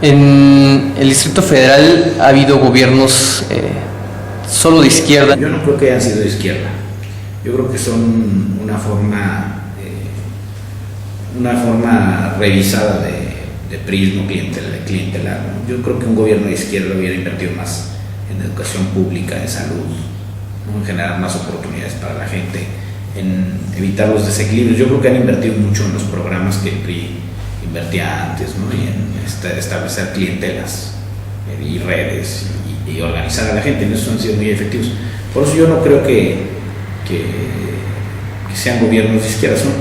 En el Distrito Federal ha habido gobiernos solo de izquierda. Yo no creo que hayan sido de izquierda. Yo creo que son una forma revisada de prismo clientelar, ¿no? Yo creo que un gobierno de izquierda hubiera invertido más en educación pública, en salud, ¿no? En generar más oportunidades para la gente, en evitar los desequilibrios. Yo creo que han invertido mucho en los programas que el PRI invertía antes, ¿no? Y en establecer clientelas y redes y organizar a la gente. En eso han sido muy efectivos. Por eso yo no creo que sean gobiernos de izquierda, son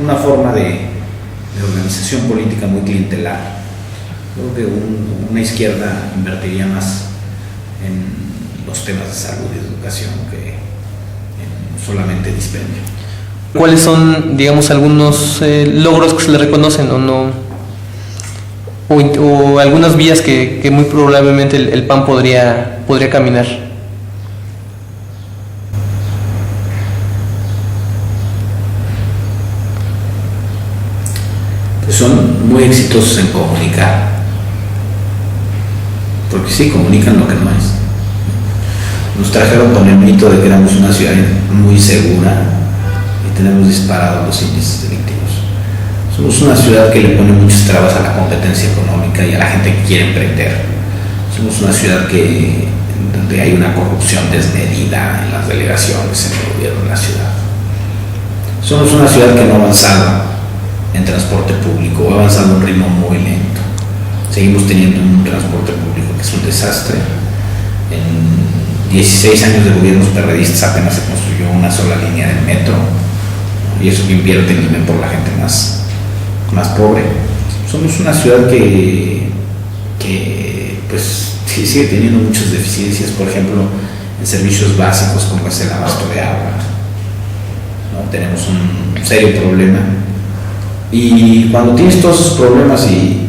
una forma de organización política muy clientelar. Creo que una izquierda invertiría más en los temas de salud y educación que en solamente dispendio. ¿Cuáles son, digamos, algunos logros que se le reconocen o no? O algunas vías que muy probablemente el PAN podría caminar. Pues son muy exitosos en comunicar, porque sí comunican lo que no es. Nos trajeron con el mito de que éramos una ciudad muy segura y tenemos disparados los índices delictivos. Somos una ciudad que le pone muchas trabas a la competencia económica y a la gente que quiere emprender. Somos una ciudad donde hay una corrupción desmedida en las delegaciones, en el gobierno de la ciudad. Somos una ciudad que no ha avanzado en transporte público, ha avanzado a un ritmo muy lento. Seguimos teniendo un transporte público que es un desastre. En 16 años de gobiernos perredistas apenas se construyó una sola línea del metro, y eso que invierte en Lima por la gente más pobre. Somos una ciudad que pues sí, sigue teniendo muchas deficiencias, por ejemplo, en servicios básicos como es el abasto de agua, ¿no? Tenemos un serio problema, y cuando tienes todos esos problemas y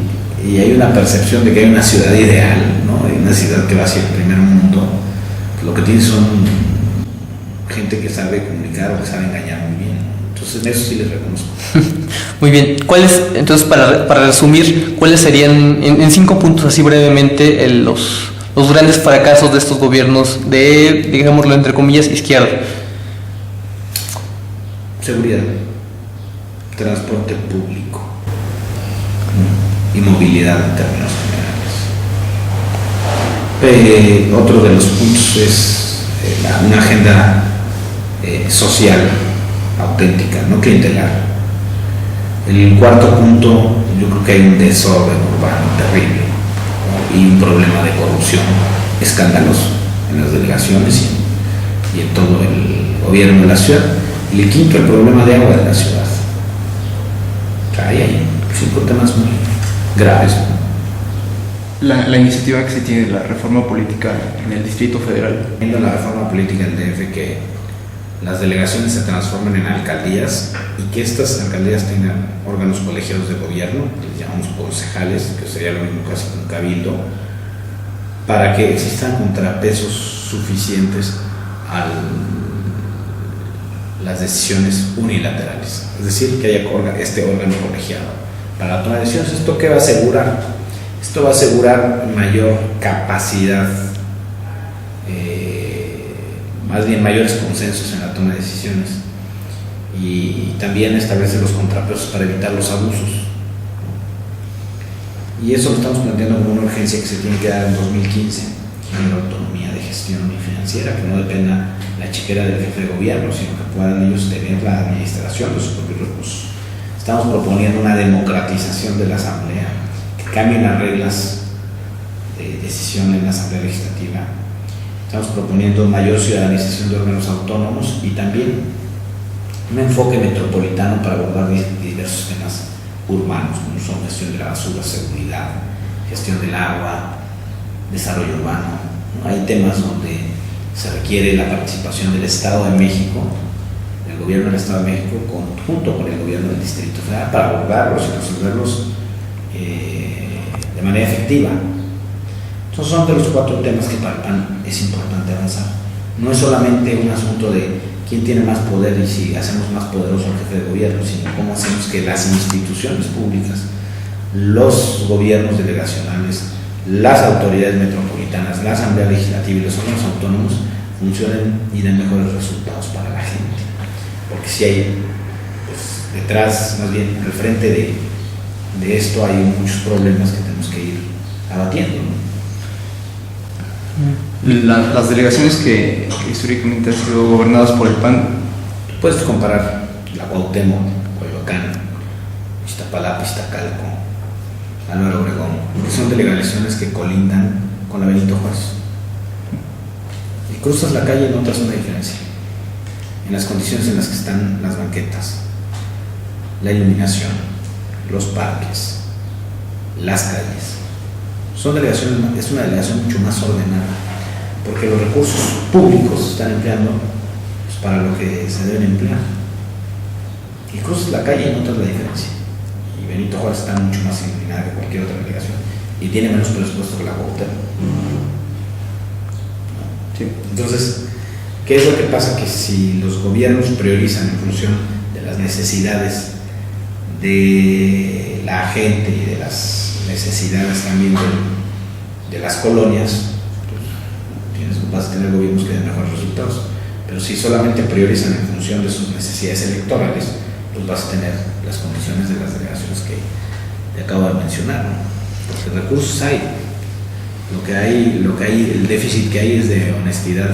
hay una percepción de que hay una ciudad ideal, ¿no? Hay una ciudad que va hacia el primer mundo, pues lo que tienes son gente que sabe comunicar o que sabe engañar muy bien. Entonces, en eso sí les reconozco. Muy bien. Entonces, para resumir, ¿cuáles serían, en 5 puntos así brevemente, los grandes fracasos de estos gobiernos de, digámoslo entre comillas, izquierda? Seguridad, transporte público y movilidad en términos generales. Otro de los puntos es una agenda social auténtica, no clientelar. El cuarto punto, yo creo que hay un desorden urbano terrible, ¿no? Y un problema de corrupción escandaloso en las delegaciones y en todo el gobierno de la ciudad. Y el quinto, el problema de agua de la ciudad. O sea, hay 5 temas muy graves, ¿no? La iniciativa que se tiene de la reforma política en el Distrito Federal. Viendo la reforma política del DF, que las delegaciones se transformen en alcaldías y que estas alcaldías tengan órganos colegiados de gobierno, que les llamamos concejales, que sería lo mismo casi que un cabildo, para que existan contrapesos suficientes a las decisiones unilaterales. Es decir, que haya este órgano colegiado para la toma de decisiones. ¿Esto qué va a asegurar? Esto va a asegurar mayor capacidad, más bien mayores consensos en la toma de decisiones, y también establece los contrapesos para evitar los abusos. Y eso lo estamos planteando como una urgencia que se tiene que dar en 2015, una autonomía de gestión y financiera, que no dependa la chequera del jefe de gobierno, sino que puedan ellos tener la administración de sus propios recursos. Estamos proponiendo una democratización de la Asamblea, que cambien las reglas de decisión en la Asamblea Legislativa. Estamos proponiendo mayor ciudadanización de órganos autónomos y también un enfoque metropolitano para abordar diversos temas urbanos, como son gestión de la basura, seguridad, gestión del agua, desarrollo urbano, ¿no? Hay temas donde se requiere la participación del Estado de México, del gobierno del Estado de México, junto con el gobierno del Distrito Federal, para abordarlos y resolverlos de manera efectiva. Entonces son de los 4 temas que para el PAN es importante avanzar. No es solamente un asunto de quién tiene más poder y si hacemos más poderoso al jefe de gobierno, sino cómo hacemos que las instituciones públicas los gobiernos delegacionales, las autoridades metropolitanas, la Asamblea Legislativa y los órganos autónomos funcionen y den mejores resultados para la gente. Porque si hay, pues, detrás, más bien al frente de esto hay muchos problemas que tenemos que ir abatiendo, ¿no? Las delegaciones que históricamente han sido gobernadas por el PAN. Puedes comparar la Cuauhtémoc, Coyoacán, Iztapalapa, Iztacalco, Álvaro Obregón, que son delegaciones que colindan con la Benito Juárez. Y cruzas la calle y notas una diferencia en las condiciones en las que están las banquetas, la iluminación, los parques, las calles. Son delegaciones, es una delegación mucho más ordenada, porque los recursos públicos se están empleando pues, para lo que se deben emplear. Y cruzas la calle y notas la diferencia. Y Benito Juárez está mucho más iluminada que cualquier otra delegación y tiene menos presupuesto que la Cuauhtémoc. Sí. Entonces, ¿qué es lo que pasa? Que si los gobiernos priorizan en función de las necesidades de la gente y de las necesidades también de las colonias, pues vas a tener gobiernos que den mejores resultados. Pero si solamente priorizan en función de sus necesidades electorales, pues vas a tener las condiciones de las delegaciones que te acabo de mencionar, ¿no? Porque recursos hay. Lo que hay, el déficit que hay es de honestidad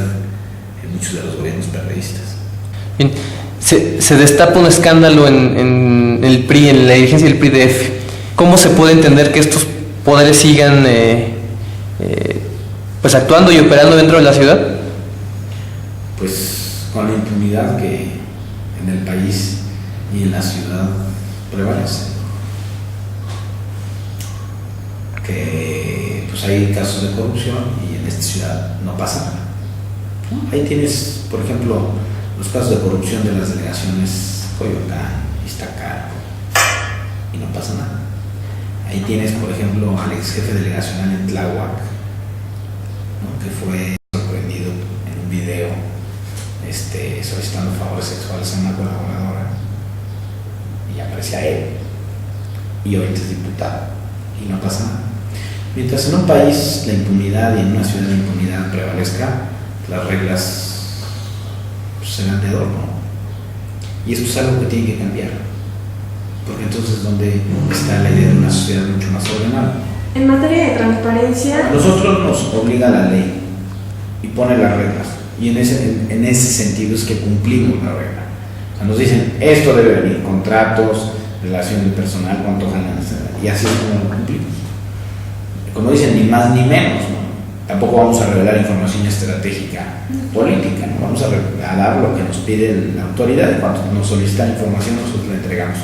en muchos de los gobiernos perredistas. Bien, se destapa un escándalo en el PRI, en la dirigencia del PRI-DF. ¿Cómo se puede entender que estos poderes sigan pues actuando y operando dentro de la ciudad? Pues con la impunidad que en el país y en la ciudad prevalece. Que pues hay casos de corrupción y en esta ciudad no pasa nada. Ahí tienes, por ejemplo, los casos de corrupción de las delegaciones Coyoacán, Iztacalco, y no pasa nada. Ahí tienes, por ejemplo, al ex jefe delegacional en Tláhuac, ¿no? Que fue sorprendido en un video solicitando favores sexuales a una colaboradora y aparecía él, y ahorita es diputado y no pasa nada. Mientras en un país la impunidad y en una ciudad la impunidad prevalezca, las reglas pues, serán de adorno. Y esto es algo que tiene que cambiar, porque entonces ¿dónde está la idea de una sociedad mucho más ordenada? En materia de transparencia, A nosotros nos obliga la ley y pone las reglas, y en ese sentido es que cumplimos la regla. O sea, nos dicen, esto debe venir, contratos, relación del personal, cuánto ganan, y así es como lo cumplimos. Como dicen, ni más ni menos, ¿no? Tampoco vamos a revelar información estratégica política, ¿no? Vamos a dar lo que nos pide la autoridad. Cuando nos solicitan información, nosotros la entregamos.